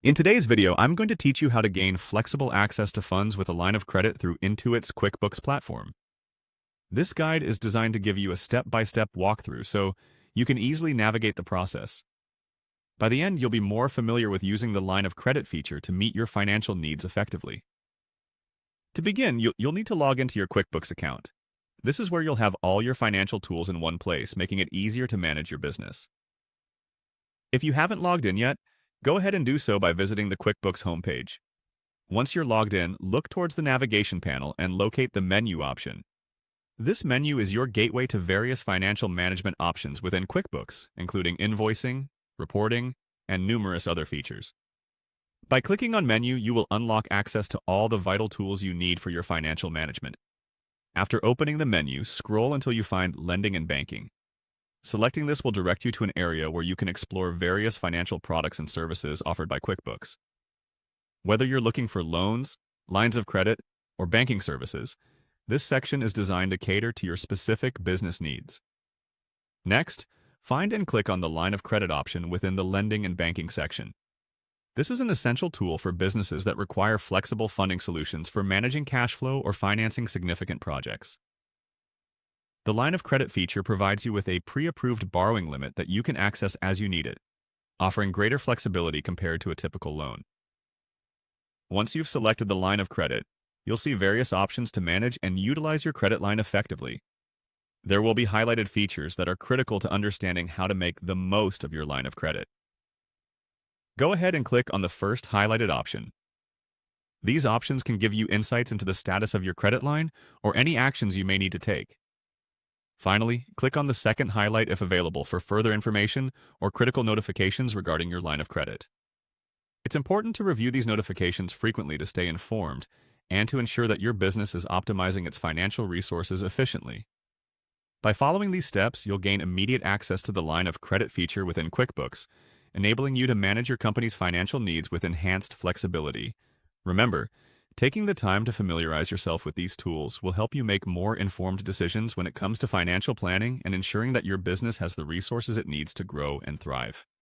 In today's video, I'm going to teach you how to gain flexible access to funds with a line of credit through Intuit's QuickBooks platform. This guide is designed to give you a step-by-step walkthrough so you can easily navigate the process. By the end, you'll be more familiar with using the line of credit feature to meet your financial needs effectively. To begin, you'll need to log into your QuickBooks account. This is where you'll have all your financial tools in one place, making it easier to manage your business. If you haven't logged in yet, go ahead and do so by visiting the QuickBooks homepage. Once you're logged in, look towards the navigation panel and locate the menu option. This menu is your gateway to various financial management options within QuickBooks, including invoicing, reporting, and numerous other features. By clicking on Menu, you will unlock access to all the vital tools you need for your financial management. After opening the menu, scroll until you find Lending and Banking. Selecting this will direct you to an area where you can explore various financial products and services offered by QuickBooks. Whether you're looking for loans, lines of credit, or banking services, this section is designed to cater to your specific business needs. Next, find and click on the line of credit option within the Lending and Banking section. This is an essential tool for businesses that require flexible funding solutions for managing cash flow or financing significant projects. The line of credit feature provides you with a pre-approved borrowing limit that you can access as you need it, offering greater flexibility compared to a typical loan. Once you've selected the line of credit, you'll see various options to manage and utilize your credit line effectively. There will be highlighted features that are critical to understanding how to make the most of your line of credit. Go ahead and click on the first highlighted option. These options can give you insights into the status of your credit line or any actions you may need to take. Finally, click on the second highlight if available for further information or critical notifications regarding your line of credit. It's important to review these notifications frequently to stay informed and to ensure that your business is optimizing its financial resources efficiently. By following these steps, you'll gain immediate access to the line of credit feature within QuickBooks, enabling you to manage your company's financial needs with enhanced flexibility. Remember, taking the time to familiarize yourself with these tools will help you make more informed decisions when it comes to financial planning and ensuring that your business has the resources it needs to grow and thrive.